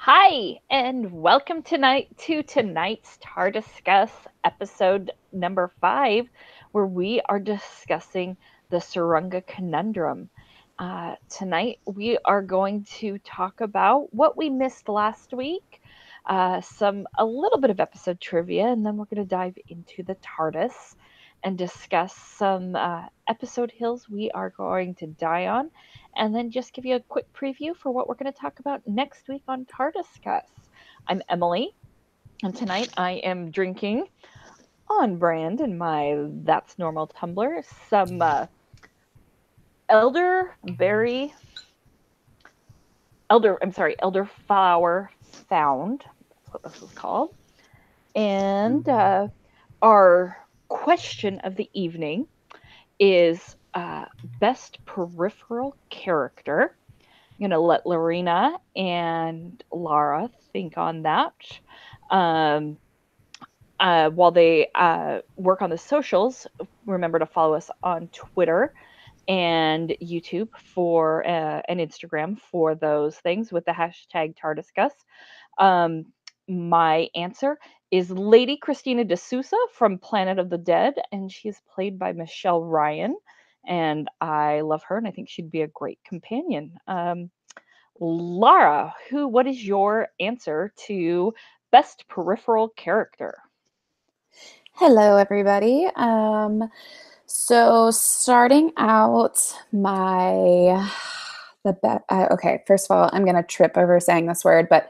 Hi, and welcome to tonight's TARDIscuss episode number 5, where we are discussing the Tsuranga Conundrum. Tonight, we are going to talk about what we missed last week, a little bit of episode trivia, and then we're going to dive into the TARDIS and discuss some episode hills we are going to die on, and then just give you a quick preview for what we're going to talk about next week on TARDIscuss. I'm Emily, and tonight I am drinking on brand in my That's Normal tumbler some elderberry, elderflower found. That's what this is called. And our question of the evening is best peripheral character. I'm going to let Lorena and Lara think on that. Um, while they work on the socials, remember to follow us on Twitter and YouTube for and Instagram for those things with the hashtag TARDIscuss. My answer is Lady Christina de Sousa from Planet of the Dead, and she's played by Michelle Ryan, and I love her, and I think she'd be a great companion. Lara, what is your answer to best peripheral character? Hello, everybody. So starting out okay, first of all, I'm going to trip over saying this word, but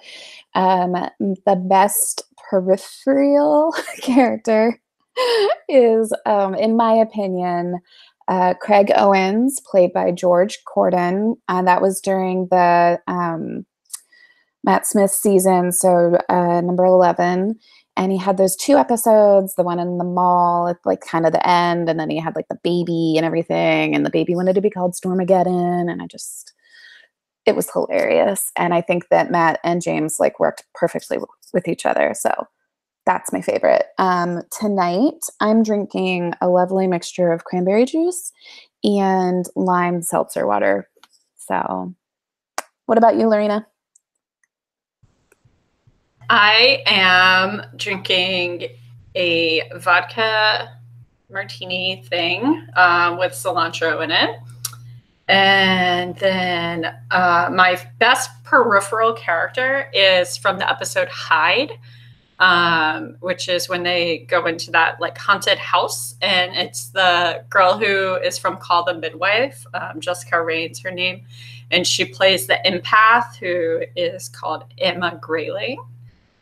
the best peripheral character is, in my opinion, Craig Owens, played by George Corden. That was during the Matt Smith season, so number 11. And he had those 2 episodes, the one in the mall at like kind of the end, and then he had like the baby and everything, and the baby wanted to be called Stormageddon, and it was hilarious. And I think that Matt and James like worked perfectly with each other. So that's my favorite. Tonight, I'm drinking a lovely mixture of cranberry juice and lime seltzer water. So what about you, Lorena? I am drinking a vodka martini thing with cilantro in it. And then my best peripheral character is from the episode Hide, which is when they go into that like haunted house. And it's the girl who is from Call the Midwife, Jessica Raines, her name. And she plays the empath who is called Emma Grayling.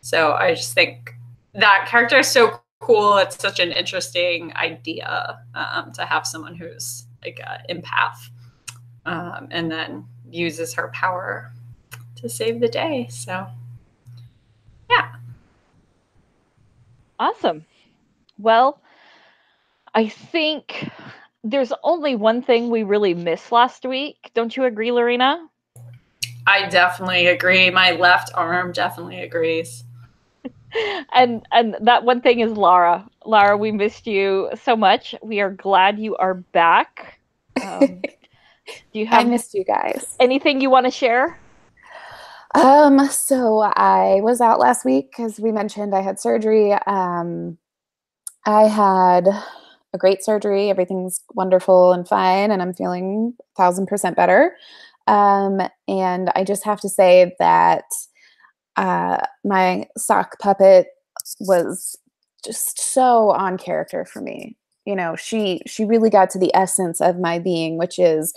So I just think that character is so cool. It's such an interesting idea to have someone who's like an empath and then uses her power to save the day. So, yeah. Awesome. Well, I think there's only one thing we really missed last week. Don't you agree, Lorena? I definitely agree. My left arm definitely agrees. And that one thing is Lara. Lara, we missed you so much. We are glad you are back. Do you have I missed you guys. anything you want to share? So I was out last week, as we mentioned. I had surgery. I had a great surgery. Everything's wonderful and fine, and I'm feeling 1,000% better. And I just have to say that my sock puppet was just so on character for me. You know, she really got to the essence of my being, which is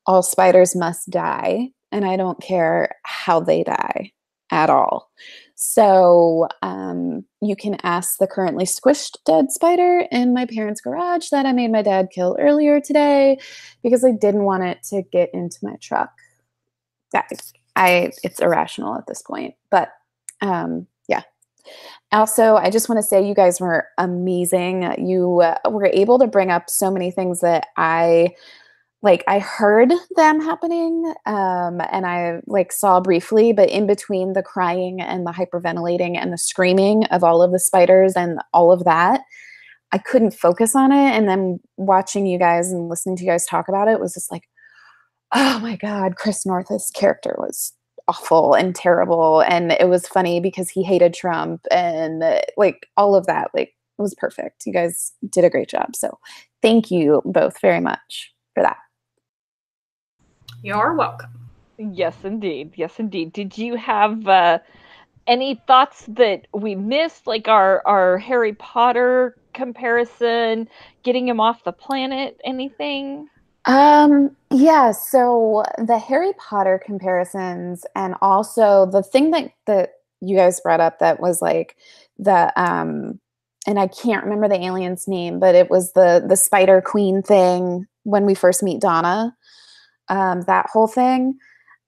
all spiders must die, and I don't care how they die at all. So you can ask the currently squished dead spider in my parents' garage that I made my dad kill earlier today because I didn't want it to get into my truck. It's irrational at this point, but yeah. Also, I just want to say you guys were amazing. You were able to bring up so many things that I heard them happening, and I like saw briefly, but in between the crying and the hyperventilating and the screaming of all of the spiders and all of that, I couldn't focus on it. And then watching you guys and listening to you guys talk about it was just like, oh my God, Chris North's character was awful and terrible, and it was funny because he hated Trump, and like all of that, like it was perfect. You guys did a great job, so thank you both very much for that. You're welcome. Yes, indeed. Yes, indeed. Did you have any thoughts that we missed, like our Harry Potter comparison, getting him off the planet, anything? Yeah, so the Harry Potter comparisons, and also the thing that you guys brought up that was like the and I can't remember the alien's name, but it was the Spider Queen thing when we first meet Donna. That whole thing.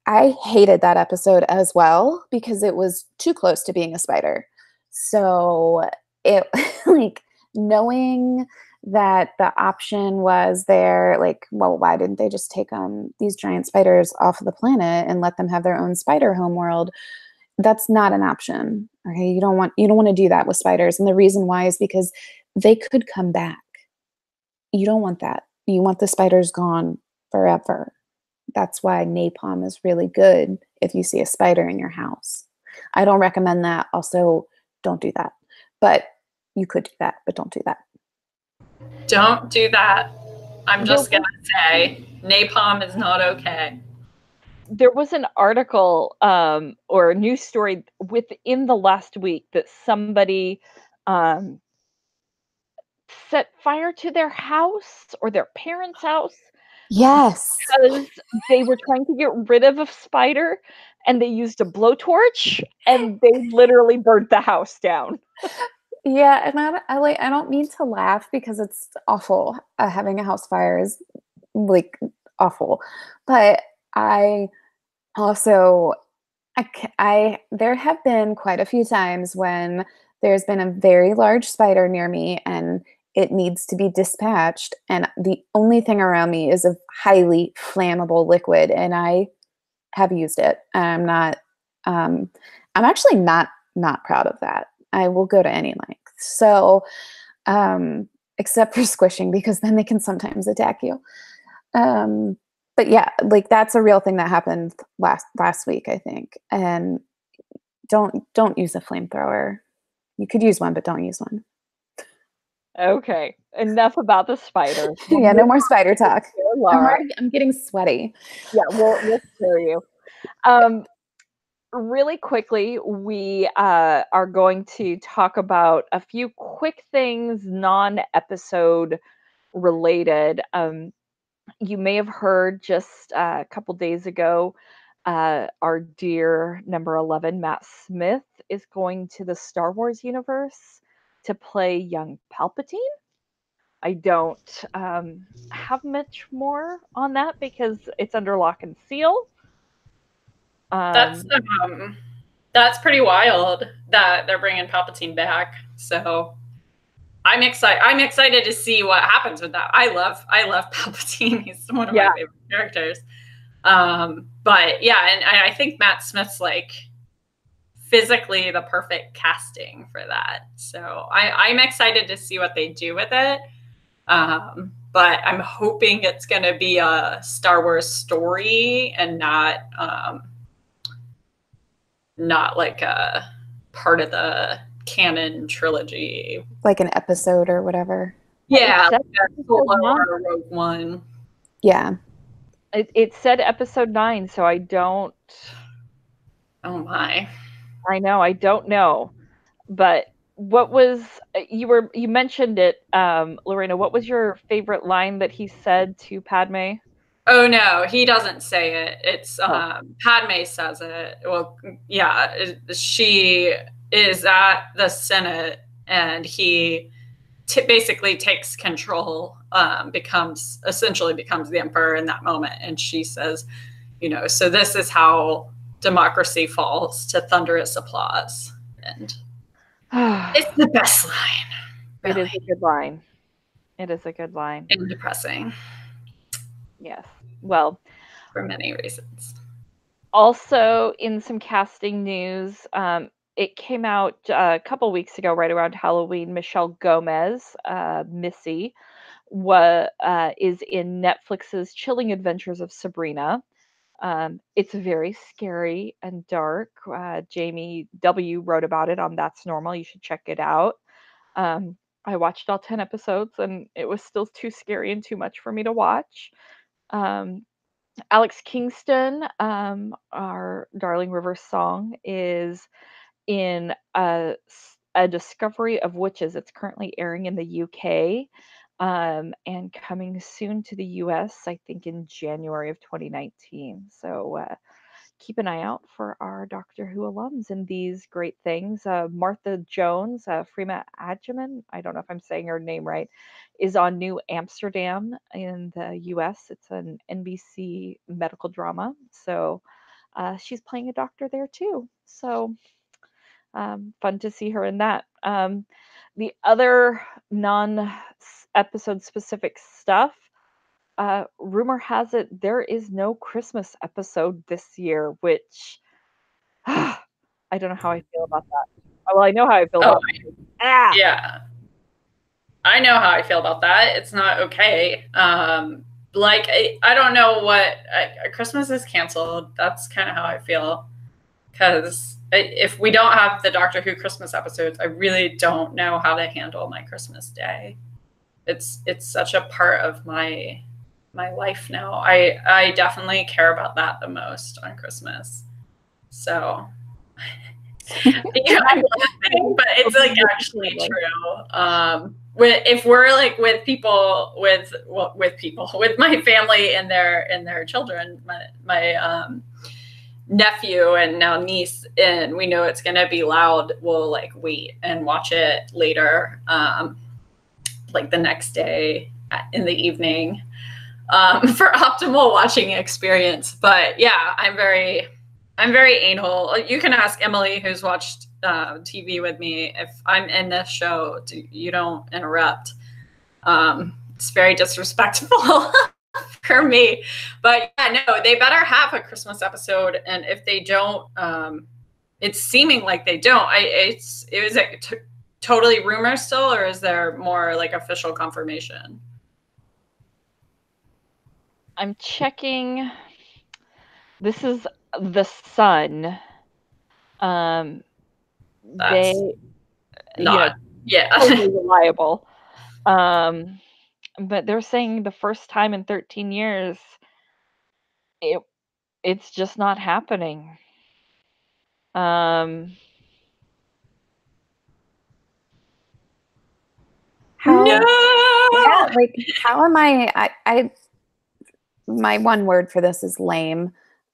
I hated that episode as well because it was too close to being a spider. So it like knowing that the option was there, like, well, why didn't they just take these giant spiders off of the planet and let them have their own spider homeworld? That's not an option. Okay. You don't want to do that with spiders. And the reason why is because they could come back. You don't want that. You want the spiders gone forever. That's why napalm is really good if you see a spider in your house. I don't recommend that. Also, don't do that. But you could do that, but don't do that. Don't do that. I'm just going to say napalm is not okay. There was an article or a news story within the last week that somebody set fire to their house or their parents' house. Yes. Because they were trying to get rid of a spider and they used a blowtorch and they literally burnt the house down. Yeah, and I don't mean to laugh because it's awful. Having a house fire is like awful. But I also there have been quite a few times when there's been a very large spider near me and it needs to be dispatched, and the only thing around me is a highly flammable liquid, and I have used it. I'm actually not proud of that. I will go to any length. So, except for squishing, because then they can sometimes attack you. But yeah, like that's a real thing that happened last week, I think. And don't use a flamethrower. You could use one, but don't use one. Okay, enough about the spider. Yeah, no more spider talk. Lara. I'm getting sweaty. Yeah, we'll spare you. Really quickly, we are going to talk about a few quick things, non-episode related. You may have heard just a couple days ago, our dear number 11, Matt Smith, is going to the Star Wars universe to play young Palpatine. I don't have much more on that because it's under lock and seal. That's pretty wild that they're bringing Palpatine back. So I'm excited to see what happens with that. I love Palpatine. He's one of my favorite characters. But yeah, and I think Matt Smith's like physically the perfect casting for that. So I'm excited to see what they do with it. But I'm hoping it's going to be a Star Wars story and not like a part of the canon trilogy, like an episode or whatever. Yeah, like a Rogue One. Yeah, it said episode 9, so I don't. Oh my! I know, I don't know, but what was you mentioned it, Lorena? What was your favorite line that he said to Padme? Oh no, he doesn't say it. It's Padme says it. Well, yeah, she is at the Senate, and he basically takes control, essentially becomes the emperor in that moment, and she says, so this is how democracy falls to thunderous applause, and it's the best line. Really. It is a good line. It is a good line. And depressing. Yes. Well, for many reasons. Also, in some casting news, it came out a couple weeks ago, right around Halloween. Michelle Gomez, Missy, is in Netflix's Chilling Adventures of Sabrina. It's very scary and dark. Jamie W. wrote about it on That's Normal. You should check it out. I watched all 10 episodes and it was still too scary and too much for me to watch. Um, Alex Kingston, our Darling River song, is in a Discovery of Witches. It's currently airing in the UK and coming soon to the US, I think in January of 2019. So keep an eye out for our Doctor Who alums in these great things. Martha Jones, Freema Agyeman, I don't know if I'm saying her name right, is on New Amsterdam in the US. It's an NBC medical drama. So she's playing a doctor there too. So fun to see her in that. The other non episode specific stuff, rumor has it there is no Christmas episode this year, which I don't know how I feel about that. Well, I know how I feel about it. Yeah. I know how I feel about that. It's not okay. Like, I don't know what Christmas is canceled. That's kind of how I feel. Because if we don't have the Doctor Who Christmas episodes, I really don't know how to handle my Christmas day. It's such a part of my life now. I definitely care about that the most on Christmas. So yeah, I'm laughing, but it's like actually true. If we're like with people with my family and their children, my nephew and now niece, and we know it's gonna be loud, we'll like wait and watch it later, like the next day in the evening, for optimal watching experience. But yeah, I'm very anal. You can ask Emily, who's watched TV with me. If I'm in this show, you don't interrupt. It's very disrespectful for me. But yeah, no, they better have a Christmas episode. And if they don't, it's seeming like they don't. Is it totally rumor still, or is there more like official confirmation? I'm checking. This is The Sun. That's not, totally reliable. But they're saying the first time in 13 years, it's just not happening. How am I my one word for this is lame.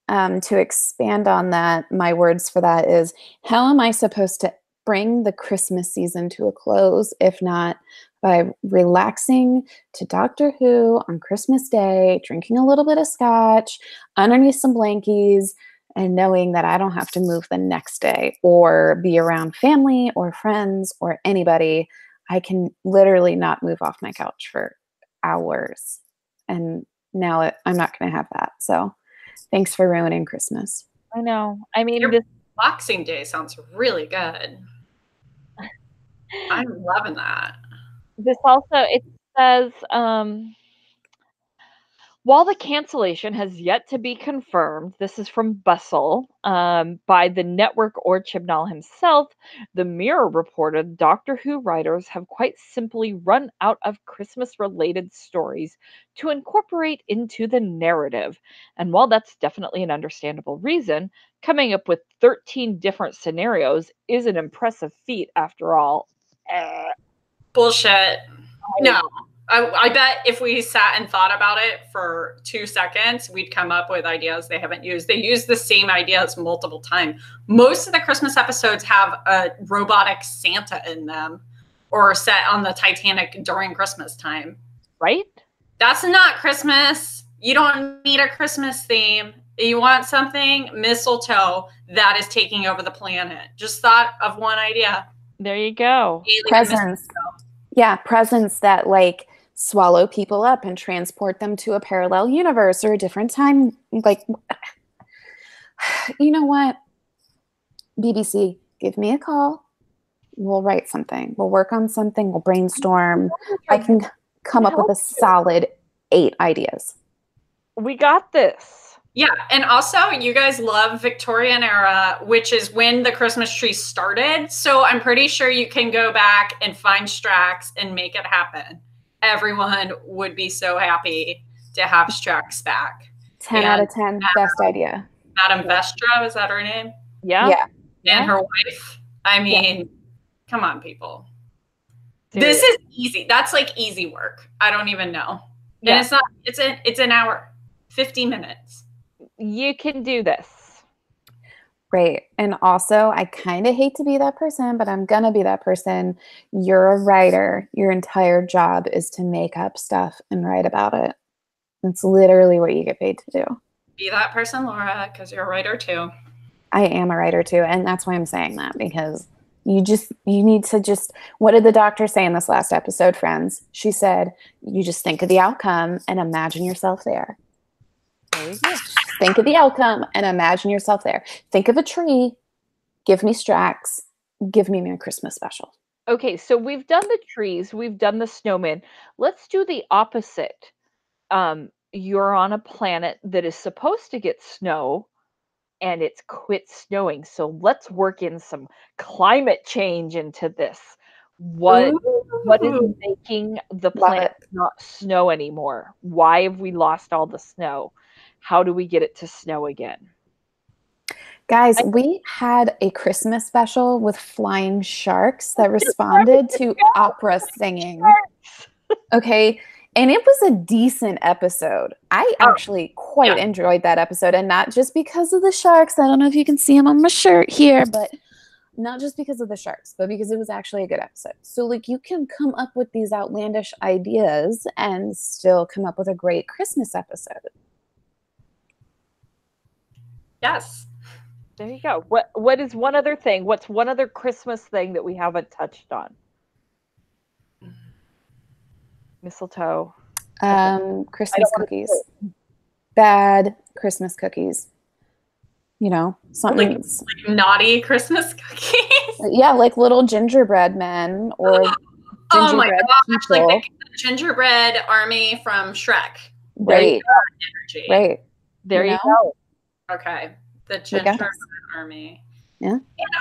To expand on that, my words for that is, how am I supposed to bring the Christmas season to a close if not by relaxing to Doctor Who on Christmas Day, drinking a little bit of scotch underneath some blankies, and knowing that I don't have to move the next day or be around family or friends or anybody. I can literally not move off my couch for hours. And now I'm not going to have that. So thanks for ruining Christmas. I know. I mean, your Boxing Day sounds really good. I'm loving that. This also, it says, while the cancellation has yet to be confirmed, this is from Bustle, by the network or Chibnall himself, the Mirror reported Doctor Who writers have quite simply run out of Christmas-related stories to incorporate into the narrative. And while that's definitely an understandable reason, coming up with 13 different scenarios is an impressive feat after all. Bullshit. No. I bet if we sat and thought about it for 2 seconds, we'd come up with ideas they haven't used. They use the same ideas multiple times. Most of the Christmas episodes have a robotic Santa in them, or set on the Titanic during Christmas time. Right? That's not Christmas. You don't need a Christmas theme. You want something, mistletoe, that is taking over the planet. Just thought of one idea. There you go. Presents. Yeah, presents that like swallow people up and transport them to a parallel universe or a different time. Like, you know what? BBC, give me a call. We'll write something. We'll work on something. We'll brainstorm. I can come up with a solid 8 ideas. We got this. Yeah, and also you guys love Victorian era, which is when the Christmas tree started. So I'm pretty sure you can go back and find Strax and make it happen. Everyone would be so happy to have Strax back. 10 out of 10, best idea. Madame Vestra, is that her name? Yeah. And her wife. I mean, come on, people. Seriously. This is easy. That's like easy work. I don't even know. Yeah. And it's not, it's an hour, 50 minutes. You can do this. Great. And also, I kind of hate to be that person, but I'm going to be that person. You're a writer. Your entire job is to make up stuff and write about it. It's literally what you get paid to do. Be that person, Laura, because you're a writer too. I am a writer too. And that's why I'm saying that, because you need to just, what did the doctor say in this last episode, friends? She said, you just think of the outcome and imagine yourself there. There you go. Think of the outcome and imagine yourself there. Think of a tree. Give me Strax. Give me my Christmas special. Okay, so we've done the trees. We've done the snowman. Let's do the opposite. You're on a planet that is supposed to get snow, and it's quit snowing. So let's work in some climate change into this. What is making the planet not snow anymore? Why have we lost all the snow? How do we get it to snow again? Guys, we had a Christmas special with flying sharks that responded to opera singing. Okay, and it was a decent episode. I actually quite enjoyed that episode, and not just because of the sharks. I don't know if you can see them on my shirt here, but not just because of the sharks, but because it was actually a good episode. So, like, you can come up with these outlandish ideas and still come up with a great Christmas episode. Yes. There you go. What is one other thing? What's one other Christmas thing that we haven't touched on? Mistletoe. Christmas cookies. Bad Christmas cookies. You know, something like naughty Christmas cookies. Yeah, like little gingerbread men or gingerbread people. Like the gingerbread army from Shrek. Right. Right. There you go. Okay. The gingerbread army. Yeah.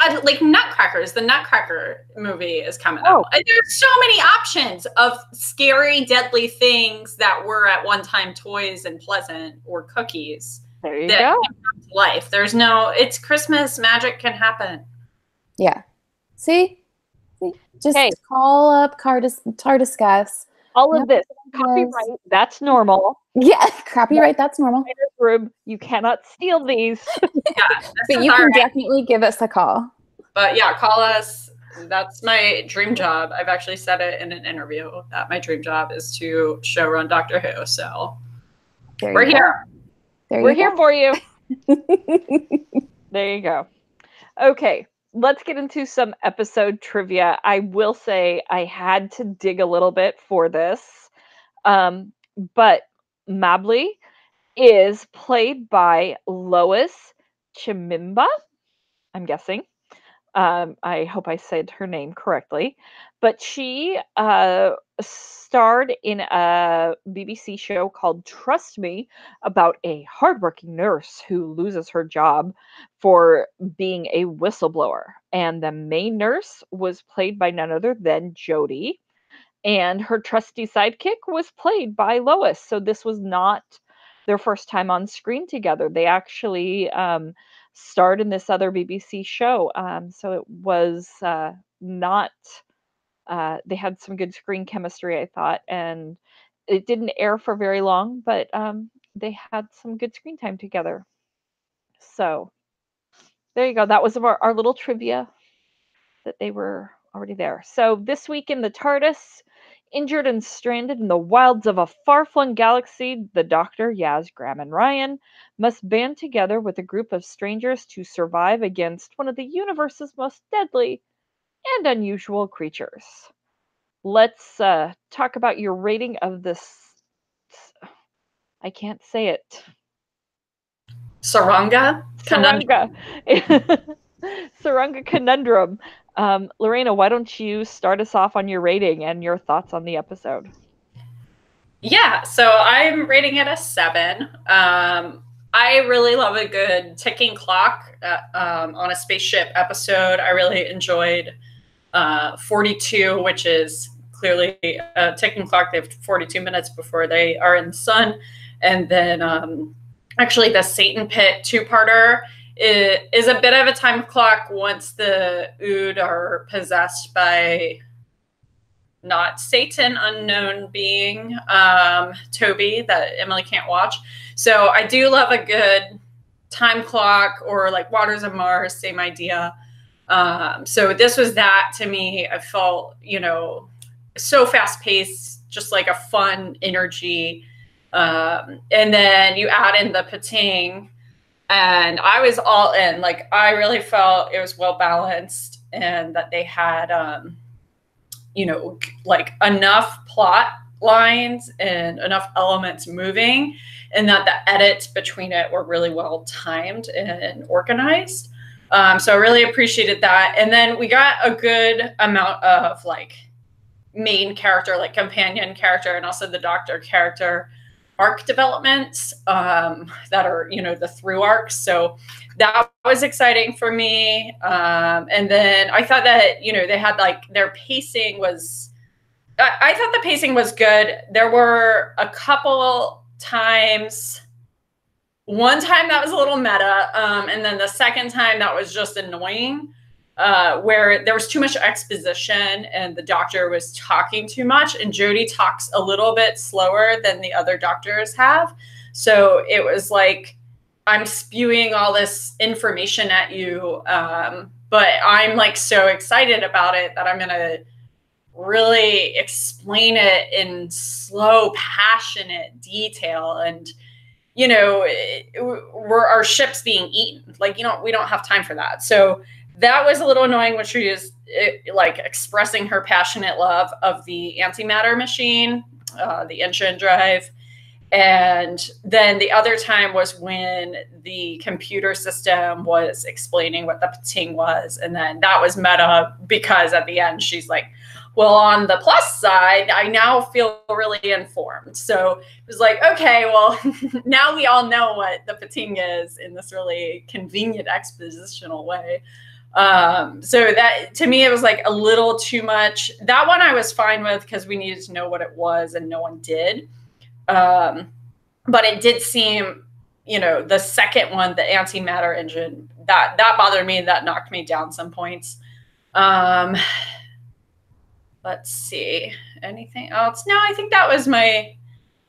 And like Nutcrackers. The Nutcracker movie is coming out. And there's so many options of scary, deadly things that were at one time toys and pleasant or cookies. There you go. Life. There's no, it's Christmas. Magic can happen. Yeah. See? Just call up TARDIScuss. All of this. Copyright, that's normal. Yeah, copyright, that's normal. You cannot steal these. But you can definitely give us a call. But yeah, call us. That's my dream job. I've actually said it in an interview that my dream job is to showrun Doctor Who. So we're here. We're here for you. There you go. Okay, let's get into some episode trivia. I will say I had to dig a little bit for this. But Mably is played by Lois Chimimba, I'm guessing. I hope I said her name correctly. But she starred in a BBC show called Trust Me, about a hardworking nurse who loses her job for being a whistleblower. And the main nurse was played by none other than Jodie. And her trusty sidekick was played by Lois. So this was not their first time on screen together. They actually starred in this other BBC show. So it was not, they had some good screen chemistry, I thought. And it didn't air for very long, but they had some good screen time together. So there you go. That was our little trivia that they were already there. So this week in the TARDIS, injured and stranded in the wilds of a far-flung galaxy, the Doctor, Yaz, Graham, and Ryan must band together with a group of strangers to survive against one of the universe's most deadly and unusual creatures. Let's talk about your rating of this. I can't say it. Tsuranga Conundrum. Lorena, why don't you start us off on your rating and your thoughts on the episode? Yeah, so I'm rating it a 7. I really love a good ticking clock on a spaceship episode. I really enjoyed 42, which is clearly a ticking clock. They have 42 minutes before they are in the sun. And then actually the Satan Pit two-parter is a bit of a time clock once the Ood are possessed by not Satan, unknown being, Toby, that Emily can't watch. So I do love a good time clock, or like Waters of Mars, same idea. So this was that to me. I felt, you know, so fast paced, just like a fun energy. And then you add in the Pettine, and I was all in. Like, I really felt it was well balanced, and that they had, you know, like enough plot lines and enough elements moving, and that the edits between it were really well timed and organized. So I really appreciated that. And then we got a good amount of like main character, like companion character, and also the Doctor character arc developments that are, you know, the through arcs. So that was exciting for me. And then I thought that, you know, they had like their pacing was, I thought the pacing was good. There were a couple times, one time that was a little meta, and then the second time that was just annoying, where there was too much exposition and the Doctor was talking too much, and Jodie talks a little bit slower than the other Doctors have. So it was like, I'm spewing all this information at you, but I'm like so excited about it that I'm going to really explain it in slow, passionate detail. And, you know, we're our ship's being eaten. Like, you know, we don't have time for that. So that was a little annoying when she is like expressing her passionate love of the antimatter machine, the engine drive. And then the other time was when the computer system was explaining what the Pettine was. And then that was meta, because at the end she's like, well, on the plus side, I now feel really informed. So it was like, okay, well, now we all know what the Pettine is in this really convenient expositional way. So that, to me, it was like a little too much. That one I was fine with because we needed to know what it was, and no one did. But it did seem, you know, the second one, the antimatter engine, that bothered me. That knocked me down some points. Let's see, anything else? No, I think that was my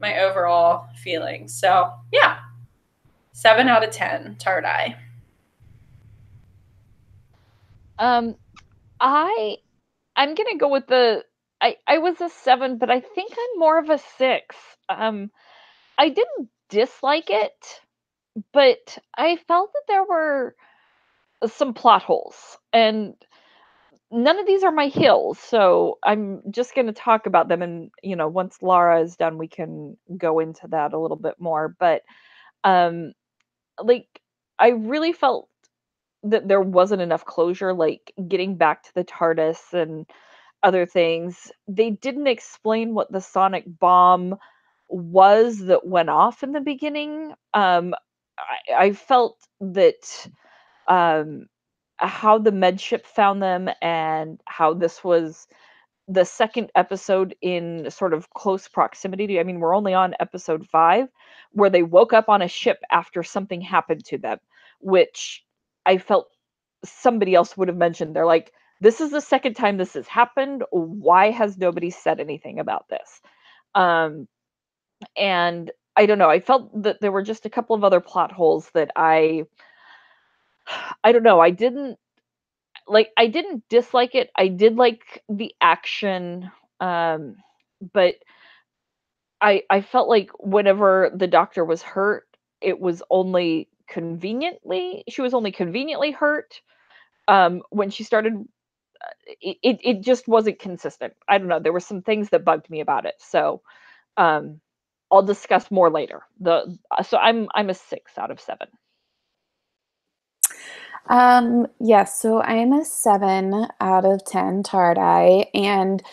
overall feeling. So yeah, 7 out of 10, Tardai. I'm gonna go with I was a 7, but I think I'm more of a 6. I didn't dislike it, but I felt that there were some plot holes, and none of these are my heels, so I'm just going to talk about them, and you know, once Lara is done we can go into that a little bit more. But like, I really felt that there wasn't enough closure, like getting back to the TARDIS and other things. They didn't explain what the sonic bomb was that went off in the beginning. I felt that how the med ship found them, and how this was the second episode in sort of close proximity to, I mean, we're only on episode 5, where they woke up on a ship after something happened to them, which I felt somebody else would have mentioned. They're like, this is the second time this has happened. Why has nobody said anything about this? And I don't know. I felt that there were just a couple of other plot holes that I don't know. I didn't dislike it. I did like the action, but I felt like whenever the Doctor was hurt, it was only conveniently she was only conveniently hurt. When she started, it just wasn't consistent. I don't know. There were some things that bugged me about it. So I'll discuss more later. So I'm a 6 out of 7. Yes, so I am a 7 out of 10 Tardai, and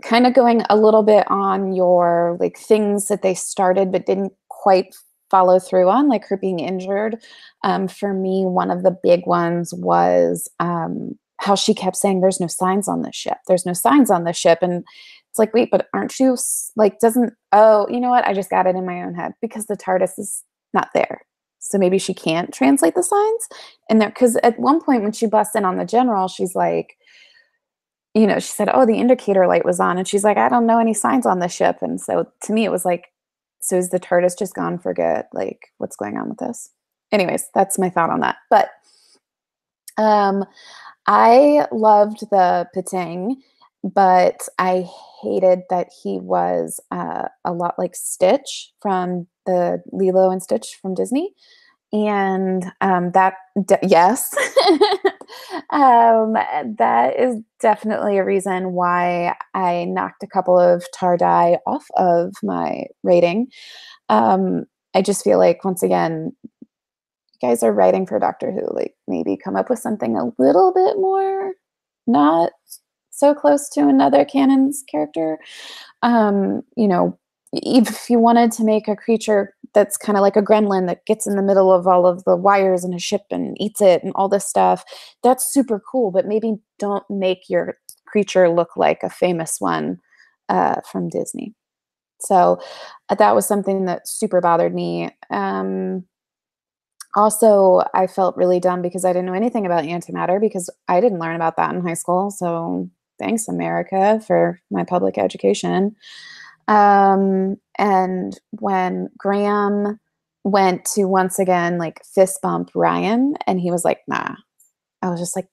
kind of going a little bit on your like things that they started but didn't quite follow through on, like her being injured. For me, one of the big ones was how she kept saying, "There's no signs on this ship. There's no signs on this ship," and it's like, wait, but aren't you like? Doesn't oh, you know what? I just got it in my own head because the TARDIS is not there. So maybe she can't translate the signs. And there, because at one point when she busts in on the general, she's like, you know, she said, "Oh, the indicator light was on," and she's like, "I don't know any signs on the ship." And so to me, it was like, so is the TARDIS just gone for good? Like, what's going on with this? Anyways, that's my thought on that. But I loved the Pettine, but I hated that he was a lot like Stitch from the Lilo and Stitch from Disney. And yes, that is definitely a reason why I knocked a couple of Tardai off of my rating. I just feel like, once again, you guys are writing for Doctor Who, like maybe come up with something a little bit more not so close to another canon's character. You know, if you wanted to make a creature that's kind of like a gremlin that gets in the middle of all of the wires in a ship and eats it and all this stuff, that's super cool, but maybe don't make your creature look like a famous one from Disney. So that was something that super bothered me. Also, I felt really dumb because I didn't know anything about antimatter, because I didn't learn about that in high school. So thanks, America, for my public education. And when Graham went to once again like fist bump Ryan and he was like, "Nah," I was just like,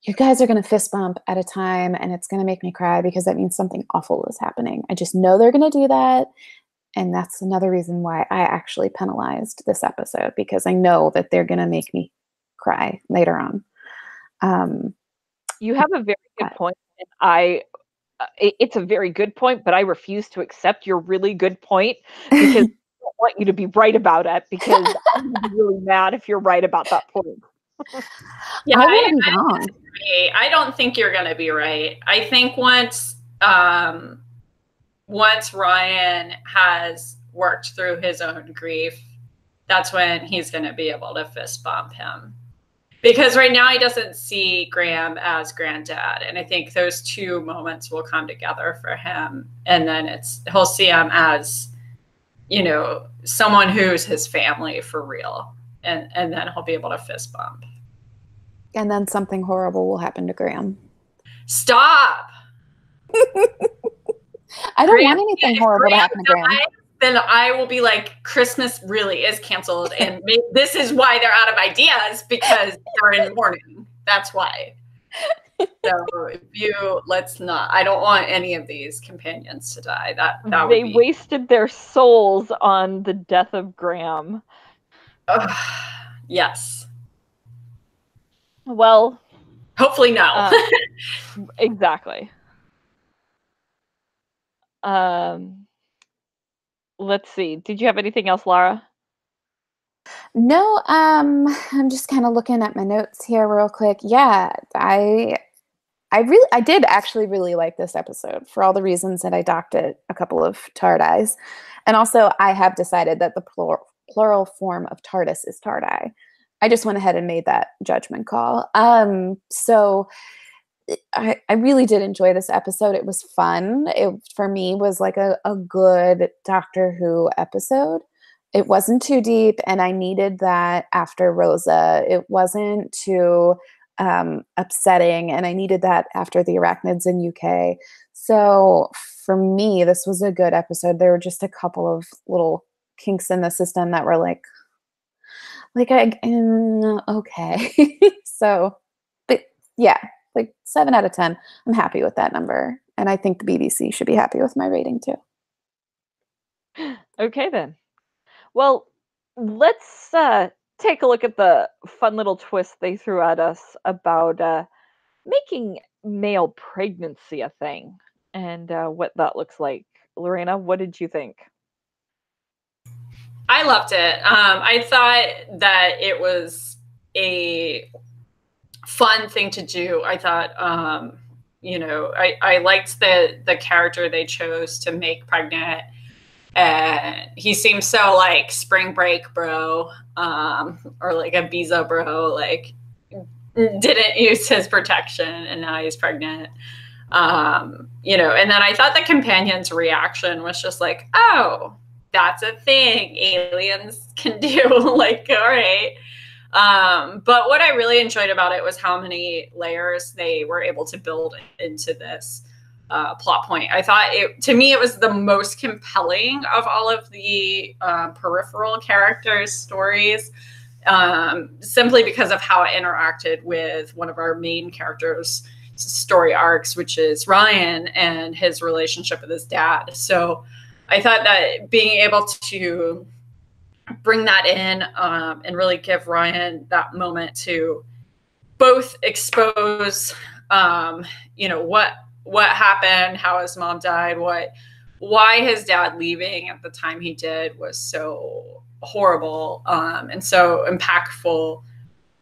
you guys are going to fist bump at a time and it's going to make me cry because that means something awful is happening. I just know they're going to do that. And that's another reason why I actually penalized this episode, because I know that they're going to make me cry later on. You have a very good point, and it's a very good point, but I refuse to accept your really good point because I don't want you to be right about it, because I'm gonna be really mad if you're right about that point. Yeah, I want to be wrong. I don't think you're going to be right. I think once Ryan has worked through his own grief, that's when he's going to be able to fist bump him. Because right now he doesn't see Graham as granddad. And I think those two moments will come together for him. And then he'll see him as, you know, someone who's his family for real. And then he'll be able to fist bump. And then something horrible will happen to Graham. Stop! I don't want anything horrible to happen to Graham. Then I will be like, Christmas really is canceled. And this is why they're out of ideas, because they're in mourning. That's why. So let's not. I don't want any of these companions to die. They wasted their souls on the death of Graham. Yes. Well, hopefully no. Exactly. Let's see. Did you have anything else, Lara? No, I'm just kind of looking at my notes here real quick. Yeah, I did actually really like this episode for all the reasons that I docked it a couple of Tardis. And also I have decided that the plural form of TARDIS is Tardai. I just went ahead and made that judgment call. So I really did enjoy this episode. It was fun. It, for me, was like a good Doctor Who episode. It wasn't too deep, and I needed that after Rosa. It wasn't too upsetting, and I needed that after the Arachnids in UK. So for me, this was a good episode. There were just a couple of little kinks in the system that were like okay. So, but yeah, like 7 out of 10. I'm happy with that number. And I think the BBC should be happy with my rating too. Okay, then. Well, let's take a look at the fun little twist they threw at us about making male pregnancy a thing and what that looks like. Lorena, what did you think? I loved it. I thought that it was a fun thing to do. I thought, I liked the character they chose to make pregnant. And he seems so like spring break bro, or like a Biza bro, like didn't use his protection and now he's pregnant. You know, and then I thought the companion's reaction was just like, oh, that's a thing aliens can do. Like, all right. But what I really enjoyed about it was how many layers they were able to build into this plot point. I thought to me, it was the most compelling of all of the peripheral characters' stories, simply because of how it interacted with one of our main characters' story arcs, which is Ryan and his relationship with his dad. So I thought that being able to bring that in and really give Ryan that moment to both expose, you know, what happened, how his mom died, why his dad leaving at the time he did was so horrible, and so impactful,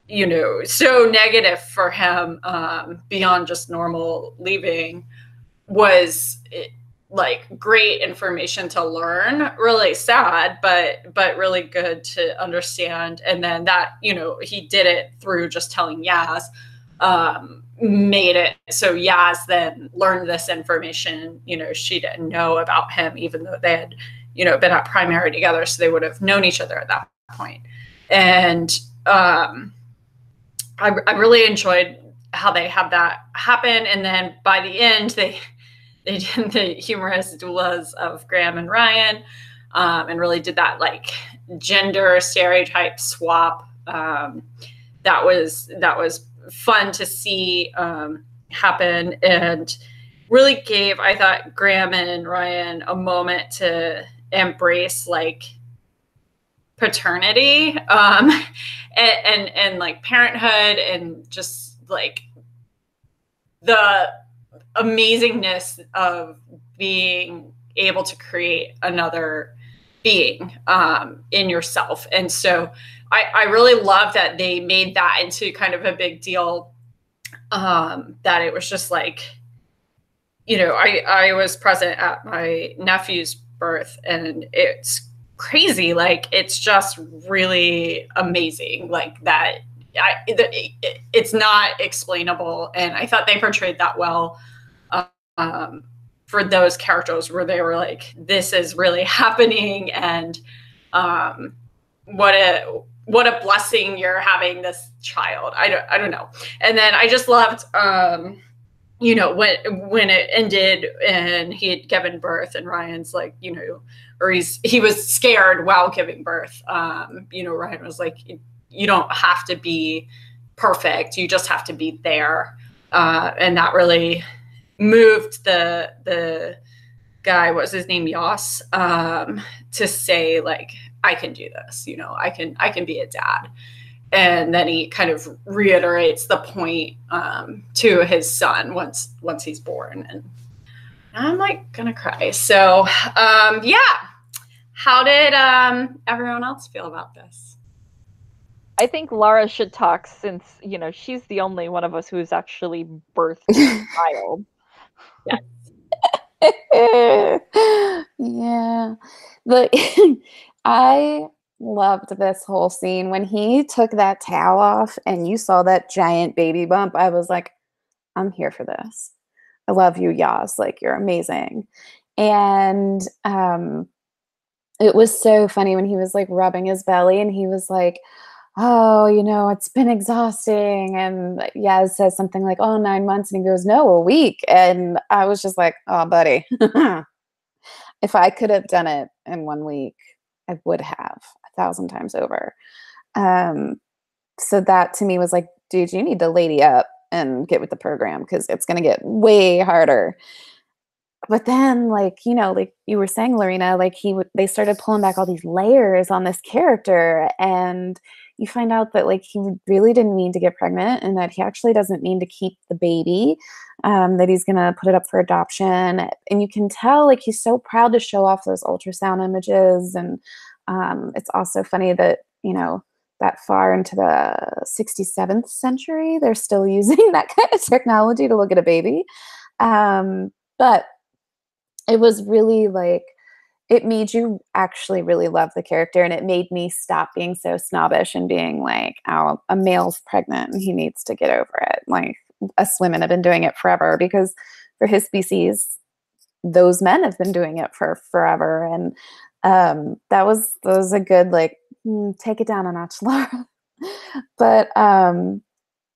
you know, so negative for him, beyond just normal leaving, was like great information to learn. Really sad, but really good to understand. And then that, you know, he did it through just telling Yaz, made it so Yaz then learned this information. You know, she didn't know about him, even though they had, you know, been at primary together, so they would have known each other at that point. And I really enjoyed how they had that happen. And then by the end, they did the humorous doulas of Graham and Ryan, and really did that like gender stereotype swap. That was fun to see happen, and really gave, I thought, Graham and Ryan a moment to embrace like paternity, and like parenthood, and just like the amazingness of being able to create another being in yourself. And so I really love that they made that into kind of a big deal, that it was just like, you know, I was present at my nephew's birth, and it's crazy. Like, it's just really amazing. Like that, it's not explainable. And I thought they portrayed that well, for those characters, where they were like, this is really happening. And what a blessing you're having this child. I don't know. And then I just loved, you know, when it ended and he had given birth, and Ryan's like, you know, or he was scared while giving birth. You know, Ryan was like, you don't have to be perfect. You just have to be there. And that really moved the guy, what was his name, Yoss, to say like, I can do this, you know, I can be a dad. And then he kind of reiterates the point to his son once he's born, and I'm like gonna cry. So yeah, how did everyone else feel about this? I think Lara should talk, since, you know, she's the only one of us who's actually birthed a child. Yeah. I loved this whole scene. When he took that towel off and you saw that giant baby bump, I was like, I'm here for this. I love you, Yas. Like, you're amazing. And it was so funny when he was like rubbing his belly, and he was like, oh, you know, it's been exhausting. And Yaz says something like, oh, 9 months. And he goes, no, a week. And I was just like, oh, buddy, if I could have done it in 1 week, I would have 1,000 times over. So that to me was like, dude, you need to lady up and get with the program, because it's going to get way harder. But then, like, you know, like you were saying, Lorena, like they started pulling back all these layers on this character, and you find out that like he really didn't mean to get pregnant, and that he actually doesn't mean to keep the baby, that he's gonna put it up for adoption. And you can tell like he's so proud to show off those ultrasound images. And it's also funny that, you know, that far into the 67th century, they're still using that kind of technology to look at a baby. But it was really like, it made you actually really love the character, and it made me stop being so snobbish and being like, oh, a male's pregnant and he needs to get over it. Like, us women have been doing it forever, because for his species, those men have been doing it for forever. And that was a good, like, take it down a notch, Lara. But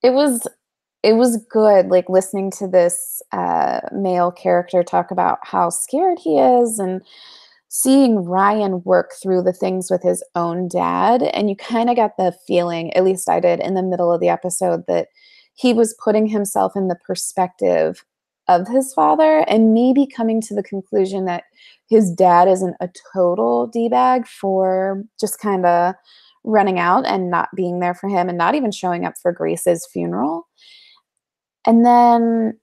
it was good, like, listening to this male character talk about how scared he is, and seeing Ryan work through the things with his own dad. And you kind of got the feeling, at least I did in the middle of the episode, that he was putting himself in the perspective of his father, and maybe coming to the conclusion that his dad isn't a total D-bag for just kind of running out and not being there for him, and not even showing up for Grace's funeral. And then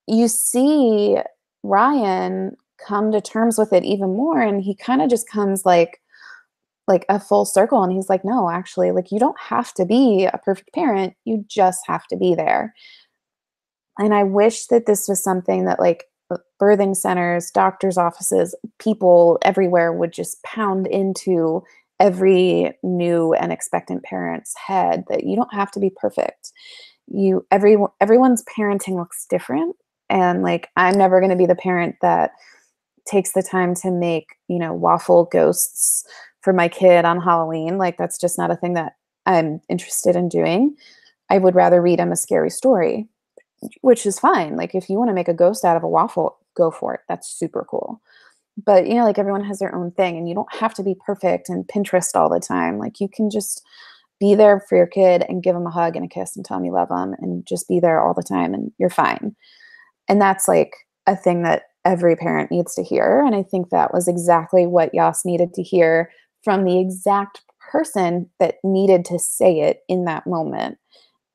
you see Ryan come to terms with it even more, and he kind of just comes like a full circle, and he's like, no, actually, like, you don't have to be a perfect parent, you just have to be there. And I wish that this was something that, like, birthing centers, doctors' offices, people everywhere would just pound into every new and expectant parent's head, that you don't have to be perfect. Everyone's parenting looks different, and, like, I'm never going to be the parent that takes the time to make, waffle ghosts for my kid on Halloween. Like, that's just not a thing that I'm interested in doing. I would rather read him a scary story, which is fine. Like, if you want to make a ghost out of a waffle, go for it. That's super cool. But, like, everyone has their own thing, and you don't have to be perfect and Pinterest all the time. Like, you can just be there for your kid and give them a hug and a kiss and tell them you love them, and just be there all the time, and you're fine. And that's, like, a thing that every parent needs to hear. And I think that was exactly what Yas needed to hear from the exact person that needed to say it in that moment.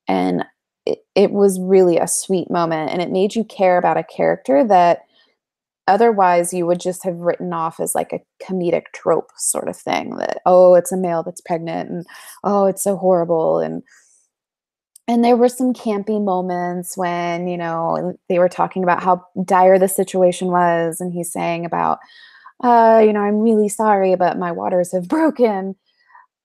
And it was really a sweet moment, and it made you care about a character that otherwise you would just have written off as, like, a comedic trope sort of thing, that, oh, it's a male that's pregnant, and oh, it's so horrible. And there were some campy moments when, they were talking about how dire the situation was, and he's saying about, I'm really sorry, but my waters have broken.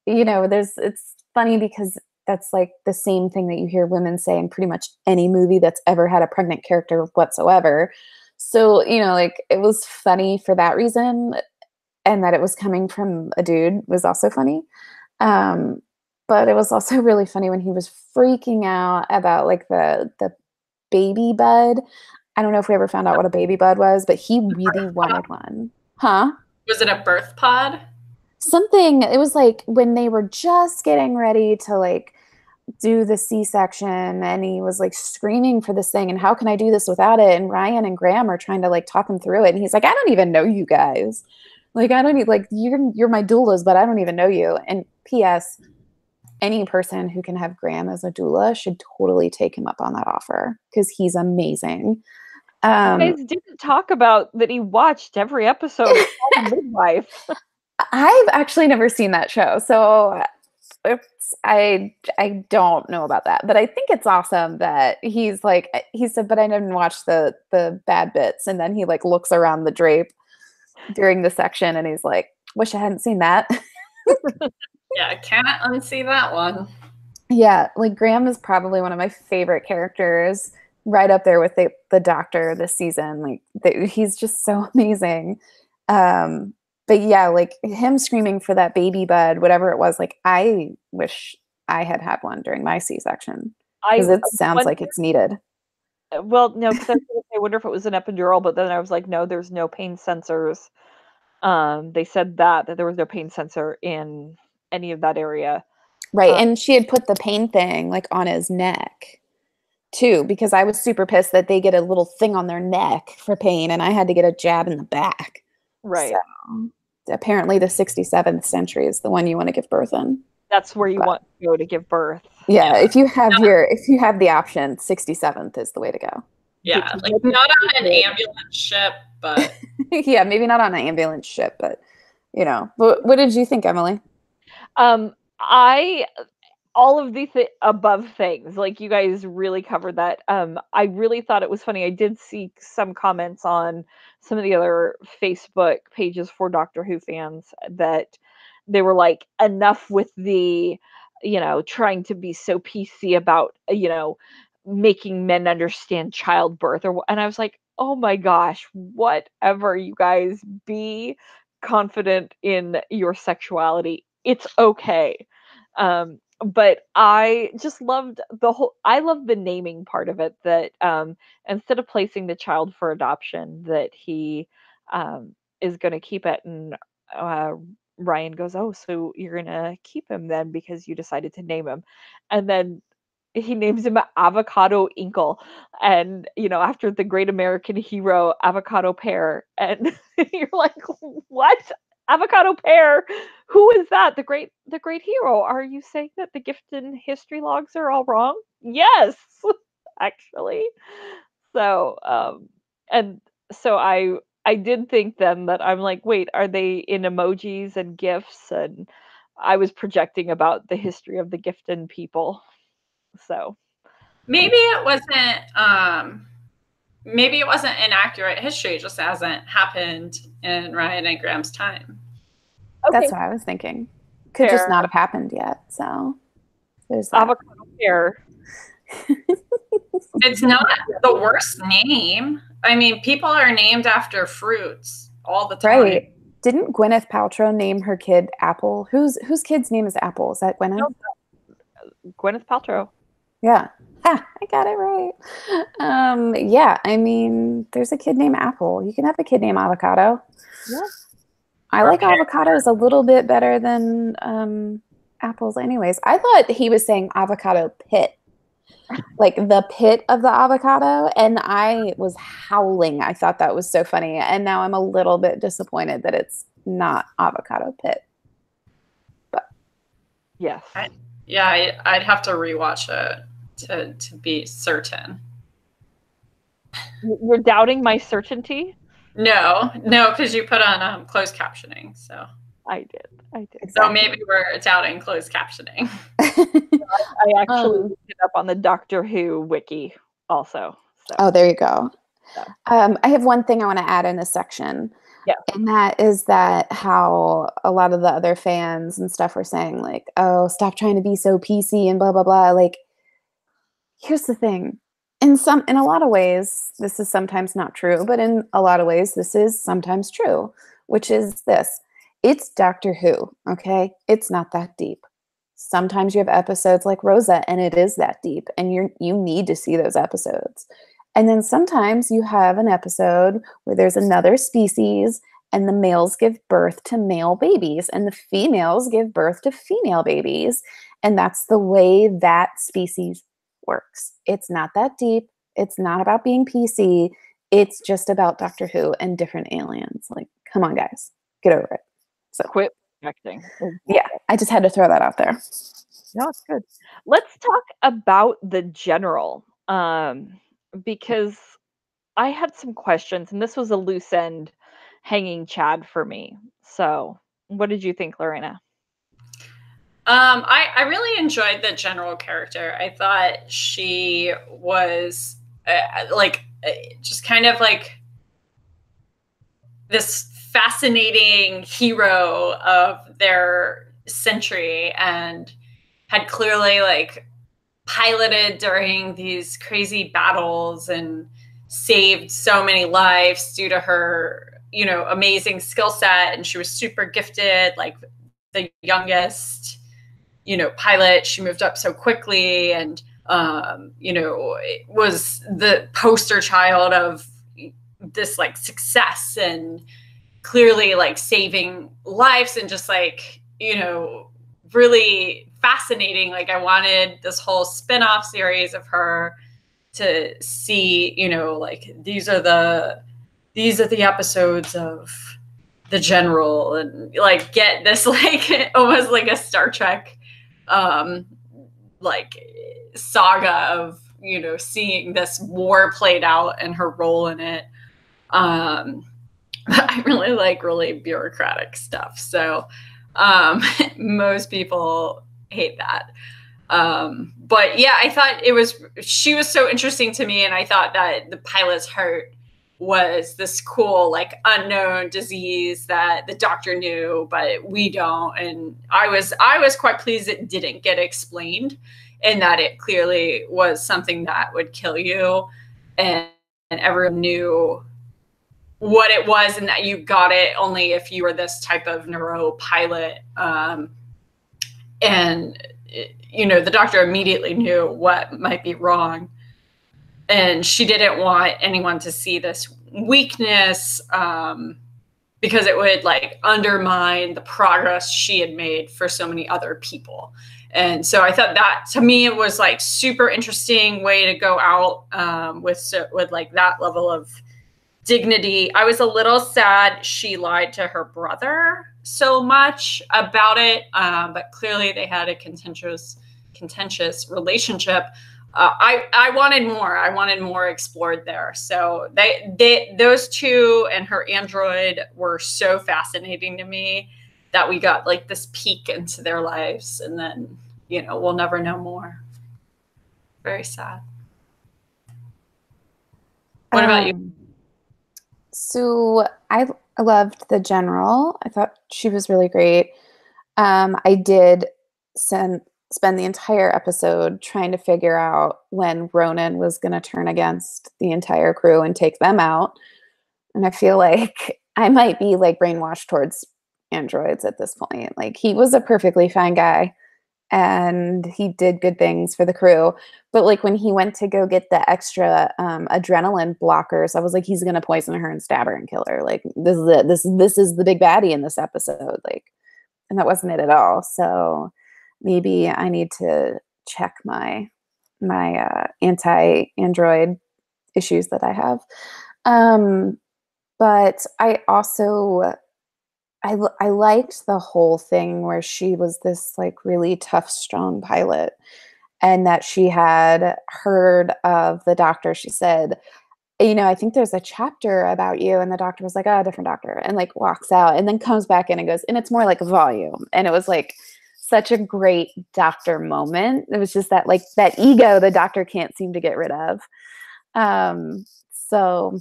It's funny because that's, like, the same thing that you hear women say in pretty much any movie that's ever had a pregnant character whatsoever. So, like, it was funny for that reason, and that it was coming from a dude was also funny. But it was also really funny when he was freaking out about, like, the baby bud. I don't know if we ever found out what a baby bud was, but he really wanted one. Huh? Was it a birth pod? Something, it was like when they were just getting ready to, like, do the C-section, and he was, like, screaming for this thing, and how can I do this without it? And Ryan and Graham are trying to, like, talk him through it, and he's like, I don't even know you guys. Like, I don't need, like, you're my doulas, but I don't even know you. And P.S., any person who can have Graham as a doula should totally take him up on that offer, because he's amazing. You guys didn't talk about that he watched every episode of Midwife. I've actually never seen that show, so I don't know about that. But I think it's awesome that he said, but I didn't watch the bad bits. And then he, like, looks around the drape during the section, and he's like, wish I hadn't seen that. Yeah, I can't unsee that one. Yeah, like, Graham is probably one of my favorite characters, right up there with the doctor this season. Like, he's just so amazing. But yeah, like, him screaming for that baby bud, whatever it was, like, I wish I had one during my C-section, because it sounds like it's needed. Well, no, because I wonder if it was an epidural, but then I was like, no, there's no pain sensors. They said that there was no pain sensor in any of that area. Right, and she had put the pain thing, like, on his neck too, because I was super pissed that they get a little thing on their neck for pain, and I had to get a jab in the back. Right. So, apparently the 67th century is the one you want to give birth in. That's where you want to go to give birth. Yeah, if you have the option, 67th is the way to go. Yeah, like, not on an ambulance ship, but yeah, maybe not on an ambulance ship, but What did you think, Emily? all of the above things, like, you guys really covered that. I really thought it was funny. I did see some comments on some of the other Facebook pages for Doctor Who fans that they were like, enough with the, trying to be so PC about, making men understand childbirth, and I was like, oh my gosh, whatever, you guys, be confident in your sexuality. It's okay. But I just loved I love the naming part of it, that instead of placing the child for adoption, that he is going to keep it. And uh, Ryan goes, oh, so you're going to keep him then because you decided to name him. And then he names him Avocado Inkle, and after the great American hero Avocado Pear. And you're like, what? Avocado Pear? Who is that? The great hero? Are you saying that the gift and history logs are all wrong? Yes, actually. So and so I did think then that I'm like, wait, are they in emojis and gifs? And I was projecting about the history of the Gifton people. So Maybe it wasn't inaccurate history. It just hasn't happened in Ryan and Graham's time. okay, That's what I was thinking. Could just not have happened yet. So there's that. Avocado Pear. It's not the worst name. I mean, people are named after fruits all the time. Right. Didn't Gwyneth Paltrow name her kid Apple? Whose kid's name is Apple? Is that Gwyneth? No, Gwyneth Paltrow. Yeah. Ah, I got it right. Yeah, I mean, there's a kid named Apple. You can have a kid named Avocado. Yeah. I like avocados a little bit better than apples anyways. I thought he was saying avocado pit, like the pit of the avocado, and I was howling. I thought that was so funny, and now I'm a little bit disappointed that it's not avocado pit. But yes. I'd have to rewatch it to be certain. You're doubting my certainty? No, because you put on closed captioning, so I did. exactly. So maybe we're doubting closed captioning. I actually looked it up on the Doctor Who wiki also. So. Oh, there you go. Yeah. I have one thing I want to add in this section. Yeah. And that is that how a lot of the other fans and stuff were saying, like, oh, stop trying to be so PC and blah, blah, blah. Like, here's the thing. In a lot of ways, this is sometimes not true, but in a lot of ways, this is sometimes true, which is this. It's Doctor Who, okay? It's not that deep. Sometimes you have episodes like Rosa, and it is that deep, and you need to see those episodes. And then sometimes you have an episode where there's another species, and the males give birth to male babies, and the females give birth to female babies, and that's the way that species works. It's not that deep. It's not about being PC. It's just about Doctor Who and different aliens. Like, come on, guys, get over it. So Quit projecting. yeah, I just had to throw that out there. No, it's good. Let's talk about the general, because I had some questions, and this was a loose end hanging Chad for me. So, what did you think, Lorena? I really enjoyed the general character. I thought she was just kind of like this fascinating hero of their century, and had clearly like piloted during these crazy battles and saved so many lives due to her, amazing skill set. And she was super gifted, like the youngest, pilot. She moved up so quickly, and was the poster child of this like success, and clearly like saving lives, and just like, really fascinating. Like, I wanted this whole spin-off series of her to see, like these are the episodes of the general, and like get this like almost like a Star Trek like saga of, seeing this war played out and her role in it. I really like really bureaucratic stuff. So most people hate that. But yeah, I thought she was so interesting to me. And I thought that the pilot's heart was this cool, like, unknown disease that the doctor knew, but we don't. And I was quite pleased it didn't get explained, and that it clearly was something that would kill you, and everyone knew what it was, and that you got it only if you were this type of neuropilot. And the doctor immediately knew what might be wrong, and she didn't want anyone to see this weakness, because it would, like, undermine the progress she had made for so many other people. And so I thought that, to me, it was, like, super interesting way to go out, with like that level of dignity. I was a little sad she lied to her brother so much about it, but clearly they had a contentious relationship. I wanted more. I wanted more explored there. So those two and her android were so fascinating to me that we got, like, this peek into their lives, and then we'll never know more. Very sad. What about you? So I loved the general. I thought she was really great. I did spend the entire episode trying to figure out when Ronan was going to turn against the entire crew and take them out. And I feel like I might be, like, brainwashed towards androids at this point. Like, he was a perfectly fine guy and he did good things for the crew. But, like, when he went to go get the extra adrenaline blockers, I was like, he's going to poison her and stab her and kill her. Like, this is it. This is the big baddie in this episode. Like, and that wasn't it at all. So maybe I need to check my anti-android issues that I have. But I also I liked the whole thing where she was this, like, really tough, strong pilot, and that she had heard of the doctor. She said, I think there's a chapter about you. And the doctor was like, oh, different doctor, and, like, walks out and then comes back in and goes, and it's more like a volume. And it was, like, such a great doctor moment. It was just that, like, that ego the doctor can't seem to get rid of. So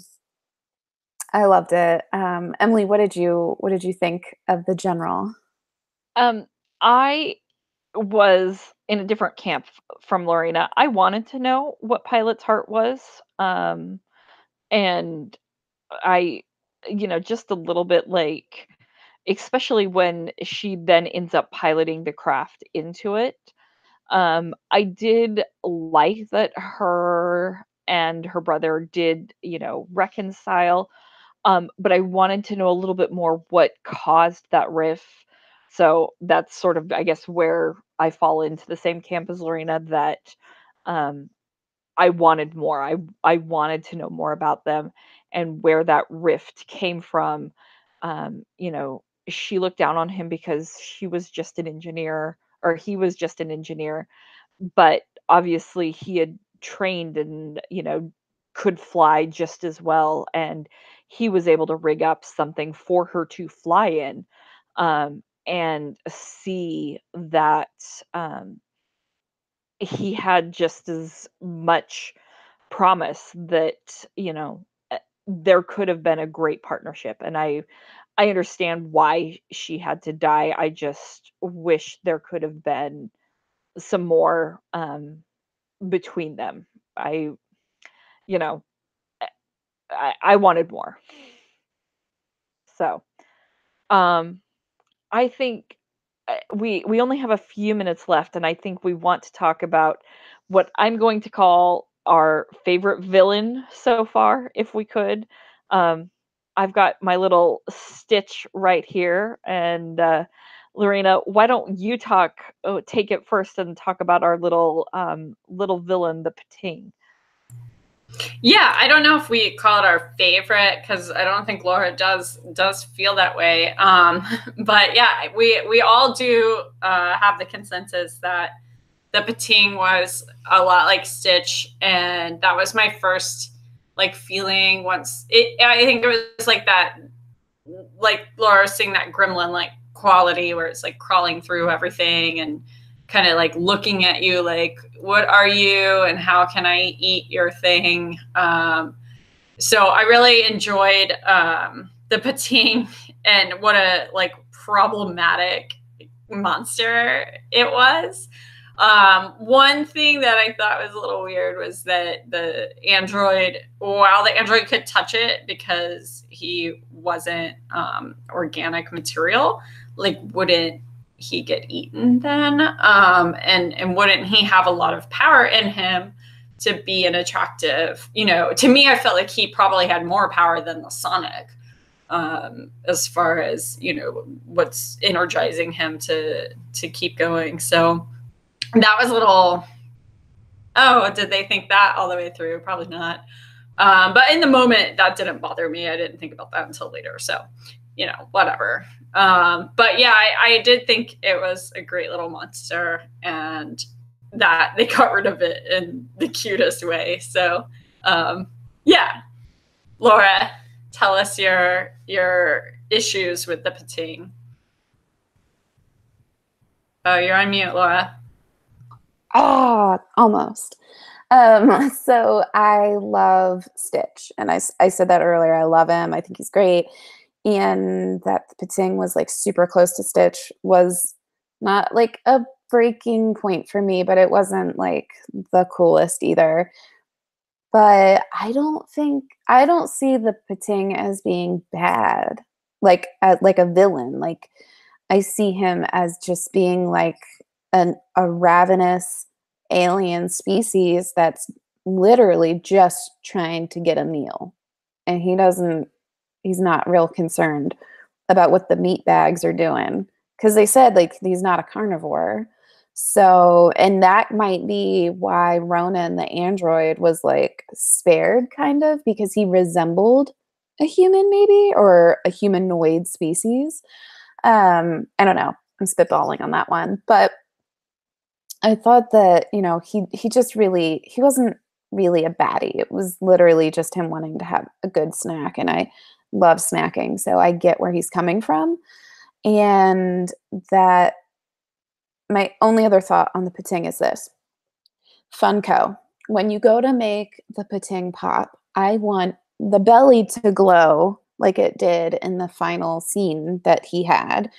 I loved it. Emily, what did you think of the general? I was in a different camp from Lorena. I wanted to know what Pilot's heart was. And I, just a little bit, like, especially when she then ends up piloting the craft into it. I did like that her and her brother did, reconcile. But I wanted to know a little bit more what caused that rift. So that's sort of, I guess, where I fall into the same camp as Lorena, that um, I wanted more. I wanted to know more about them and where that rift came from. She looked down on him because she was just an engineer, or he was just an engineer, but obviously he had trained and, could fly just as well, and he was able to rig up something for her to fly in, and see that, he had just as much promise that, there could have been a great partnership. And I understand why she had to die. I just wish there could have been some more between them. I you know I wanted more. So um I think we only have a few minutes left, and I think we want to talk about what I'm going to call our favorite villain so far, if we could. Um, I've got my little stitch right here, and Lorena, why don't you take it first and talk about our little villain, the Pettine. Yeah, I don't know if we call it our favorite, because I don't think Laura does feel that way. But yeah, we all do have the consensus that the Pettine was a lot like Stitch, and that was my first, like, feeling once it. I think it was like that, like Laura was saying, that gremlin, like, quality where it's, like, crawling through everything, and kind of like looking at you like, what are you and how can I eat your thing? So I really enjoyed the Pettine, and what a like problematic monster it was. One thing that I thought was a little weird was that the android, while the android could touch it because he wasn't organic material, like wouldn't he get eaten then? And wouldn't he have a lot of power in him to be an attractive, to me, I felt like he probably had more power than the Sonic, as far as, what's energizing him to keep going. So that was a little, oh, did they think that all the way through? Probably not. But in the moment, that didn't bother me. I didn't think about that until later. So, whatever. But yeah, I did think it was a great little monster, and that they got rid of it in the cutest way. So, yeah. Laura, tell us your issues with the Pettine. Oh, you're on mute, Laura. Almost. So I love Stitch, and I said that earlier. I love him. I think he's great. And that the Pettine was like super close to Stitch was not like a breaking point for me, but it wasn't like the coolest either. But I don't see the Pettine as being bad, like a villain. Like I see him as just being like a ravenous alien species that's literally just trying to get a meal, and he's not real concerned about what the meat bags are doing, because they said like he's not a carnivore. So, and that might be why Ronan the android was like spared, kind of, because he resembled a human, maybe, or a humanoid species. I don't know. I'm spitballing on that one, but I thought that, he wasn't really a baddie. It was literally just him wanting to have a good snack, and I love snacking, so I get where he's coming from. And that my only other thought on the Pettine is this. Funko, when you go to make the Pettine pop, I want the belly to glow like it did in the final scene that he had,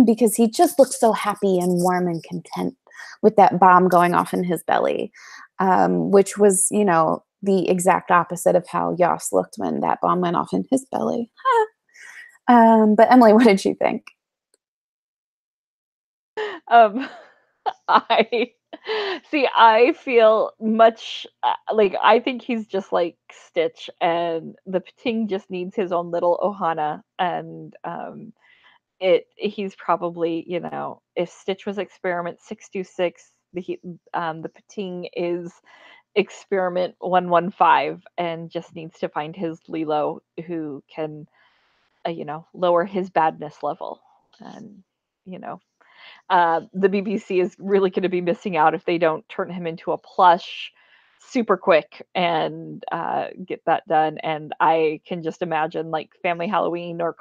because he just looks so happy and warm and content with that bomb going off in his belly, which was, the exact opposite of how Yoss looked when that bomb went off in his belly. But Emily, what did you think? I feel much like, I think he's just like Stitch, and the Pettine just needs his own little Ohana, and he's probably, if Stitch was experiment 626, the Pettine is experiment 115, and just needs to find his Lilo who can lower his badness level. And the BBC is really going to be missing out if they don't turn him into a plush super quick and get that done. And I can just imagine like family Halloween or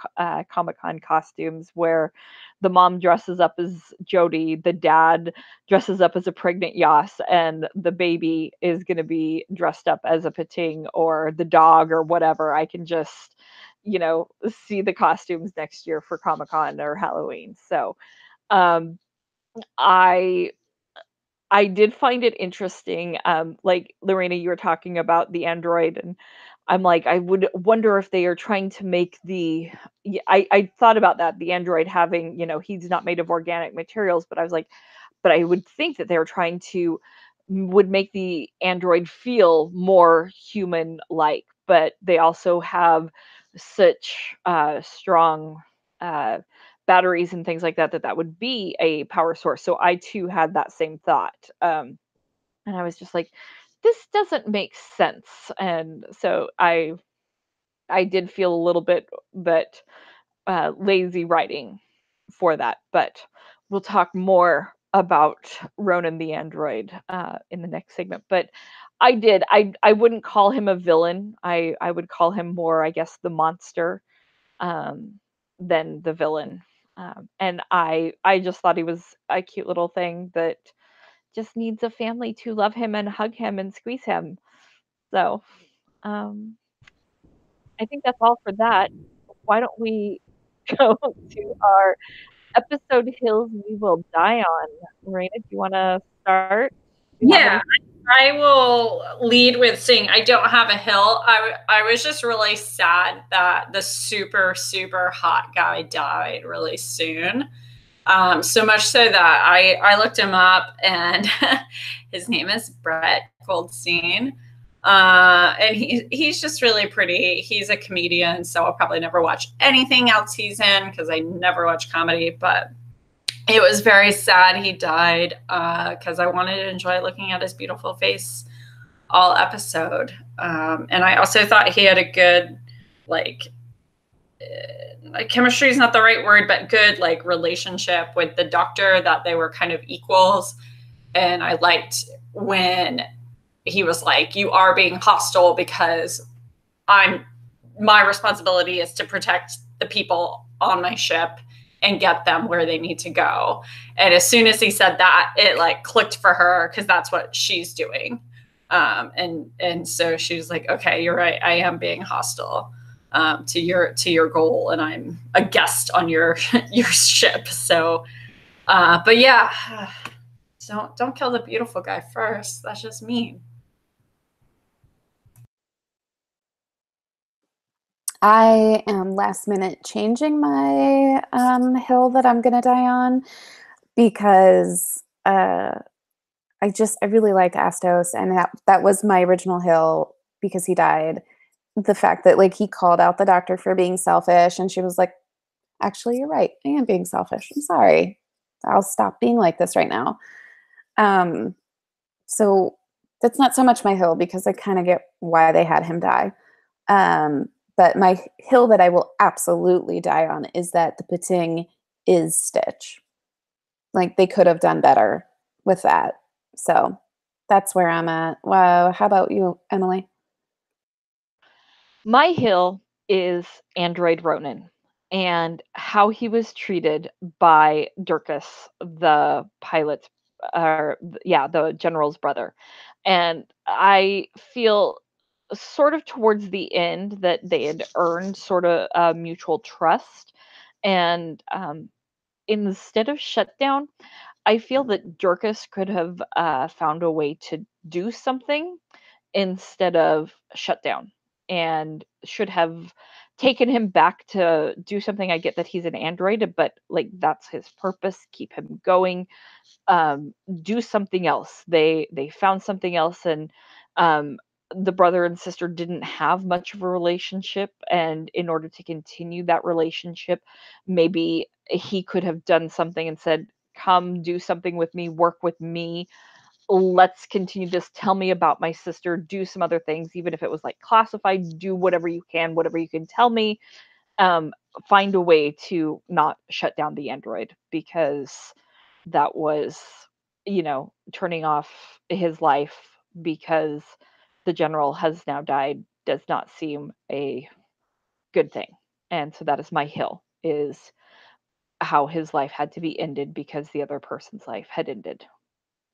Comic-Con costumes where the mom dresses up as Jodie, the dad dresses up as a pregnant Yoss, and the baby is going to be dressed up as a Pettine or the dog or whatever. I can just, see the costumes next year for Comic-Con or Halloween. So um, I did find it interesting. Like Lorena, you were talking about the android, and I'm like, I would wonder if they are trying to make the. I thought about that, the android having, he's not made of organic materials, but I was like, but I would think that they were trying to would make the android feel more human like, but they also have such strong batteries and things like that, that would be a power source. So I too had that same thought. And I was just like, this doesn't make sense. And so I did feel a little bit but lazy writing for that. But we'll talk more about Ronan the Android in the next segment. But I wouldn't call him a villain. I would call him more, I guess, the monster, than the villain. And I just thought he was a cute little thing that just needs a family to love him and hug him and squeeze him. So, um, I think that's all for that. Why don't we go to our episode hills we will die on? Marina, do you want to start? Do you have Yeah, any? I will lead with saying I don't have a hill. I was just really sad that the super, super hot guy died really soon. So much so that I looked him up, and his name is Brett Goldstein. And he's just really pretty. He's a comedian, so I'll probably never watch anything else he's in because I never watch comedy. But it was very sad he died because I wanted to enjoy looking at his beautiful face all episode. And I also thought he had a good, like, chemistry is not the right word, but good, like, relationship with the doctor, that they were kind of equals. And I liked when he was like, you are being hostile because my responsibility is to protect the people on my ship and get them where they need to go. And as soon as he said that, it like clicked for her because that's what she's doing. And so she was like, okay, you're right. I am being hostile to your goal, and I'm a guest on your your ship. So, but yeah, don't kill the beautiful guy first. That's just mean. I am last minute changing my hill that I'm going to die on because I really like Astos, and that was my original hill because he died. The fact that like he called out the doctor for being selfish, and she was like, "Actually, you're right. I am being selfish. I'm sorry. I'll stop being like this right now." So that's not so much my hill because I kind of get why they had him die. But my hill that I will absolutely die on is that the Pettine is Stitch. Like they could have done better with that. So that's where I'm at. Wow. How about you, Emily? My hill is Android Ronan and how he was treated by Dirkus, the pilot's, or yeah, the general's brother. And I feel sort of towards the end that they had earned sort of a mutual trust. And instead of shutdown, I feel that Dirkus could have found a way to do something instead of shut down, and should have taken him back to do something. I get that he's an android, but like that's his purpose. Keep him going. Do something else. They found something else, and um, the brother and sister didn't have much of a relationship, and in order to continue that relationship, maybe he could have done something and said, "Come, do something with me. Work with me. Let's continue this. Tell me about my sister. Do some other things, even if it was like classified. Do whatever you can, whatever you can tell me. Um, find a way to not shut down the android because that was, turning off his life because the general has now died does not seem a good thing. And so that is my hill, is how his life had to be ended because the other person's life had ended.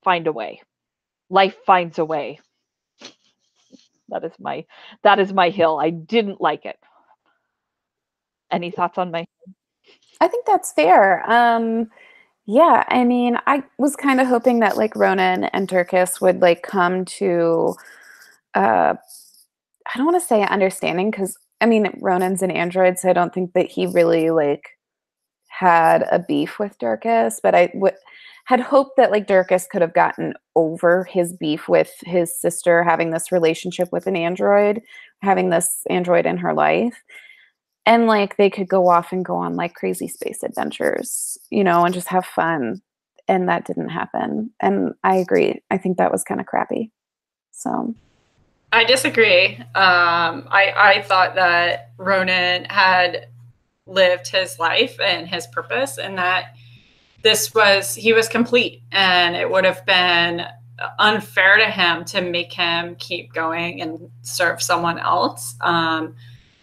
Find a way. Life finds a way. That is my hill. I didn't like it. Any thoughts on my? I think that's fair. Yeah, I mean, I was kind of hoping that like Ronan and Turkis would like come to uh I don't want to say understanding because I mean Ronan's an android, so I don't think that he really like had a beef with Durkis, but had hoped that like Durkis could have gotten over his beef with his sister having this relationship with an android, having this android in her life. And like they could go off and go on like crazy space adventures, and just have fun. And that didn't happen. And I agree. I think that was kind of crappy. So I disagree. I thought that Ronan had lived his life and his purpose, and that he was complete, and it would have been unfair to him to make him keep going and serve someone else.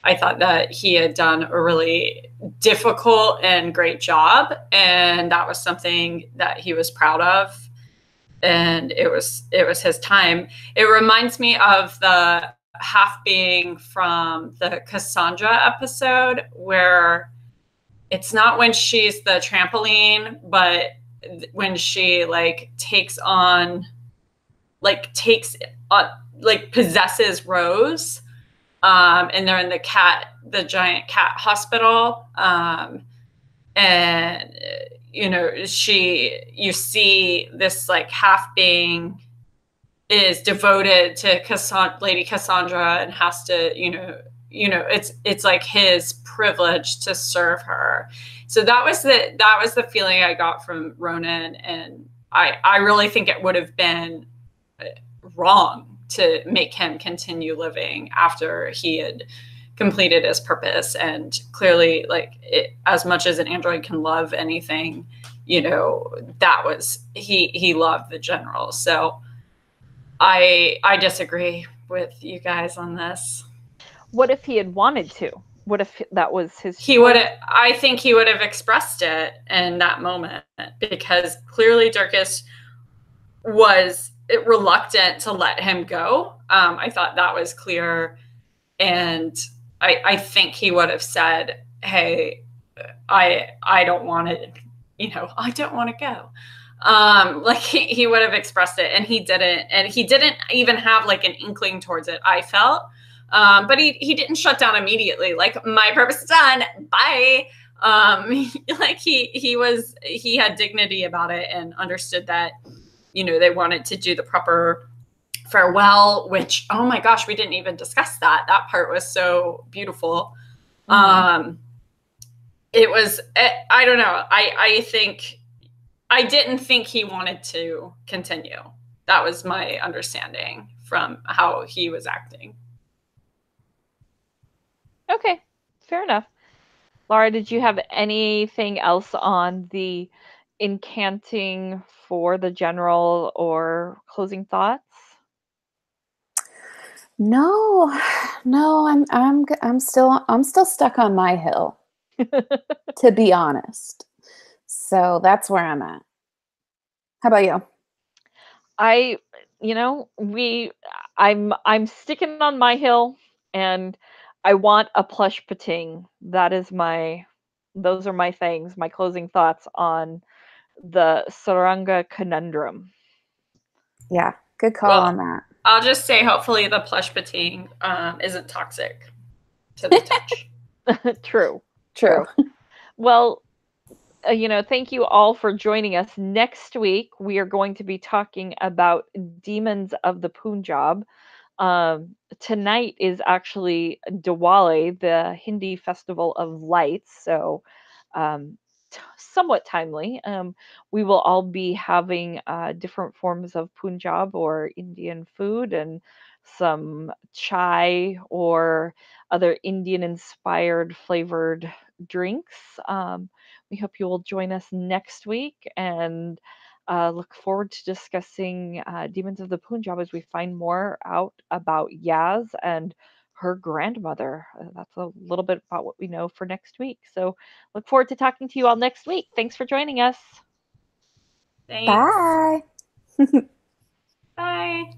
I thought that he had done a really difficult and great job, and that was something that he was proud of. And it was his time. It reminds me of the half being from the Cassandra episode, where it's not when she's the trampoline, but when she like takes on, like possesses Rose, and they're in the giant cat hospital, and you see this like half being is devoted to Lady Cassandra and has to, it's like his privilege to serve her. So that was the feeling I got from Ronan, and I really think it would have been wrong to make him continue living after he had completed his purpose. And clearly, like, as much as an android can love anything, that was he loved the general. So I disagree with you guys on this. What if he had wanted to? What if that was his I think he would have expressed it in that moment, because clearly Dirkus was reluctant to let him go. I thought that was clear. And I think he would have said, hey, I don't want to, I don't want to go. Like he would have expressed it, and he didn't even have like an inkling towards it, I felt. But he didn't shut down immediately. Like, my purpose is done. Bye. Like he had dignity about it and understood that, they wanted to do the proper farewell, which, oh my gosh, we didn't even discuss that. That part was so beautiful. Mm-hmm. I don't know. I didn't think he wanted to continue. That was my understanding from how he was acting. Okay, fair enough. Lara, did you have anything else on the incanting for the general or closing thoughts? No, I'm still stuck on my hill, to be honest. So that's where I'm at. How about you? I'm sticking on my hill, and I want a plush Pettine. Those are my things, my closing thoughts on the Tsuranga Conundrum. Yeah, good call on that. I'll just say, hopefully the plush Pettine isn't toxic to the touch. True. Well, thank you all for joining us. Next week, we are going to be talking about Demons of the Punjab. Tonight is actually Diwali, the Hindi festival of lights, so somewhat timely. We will all be having different forms of Punjab or Indian food, and some chai or other Indian-inspired flavored drinks. We hope you will join us next week, and look forward to discussing Demons of the Punjab as we find more out about Yaz and her grandmother. That's a little bit about what we know for next week. So look forward to talking to you all next week. Thanks for joining us. Thanks. Bye. Bye.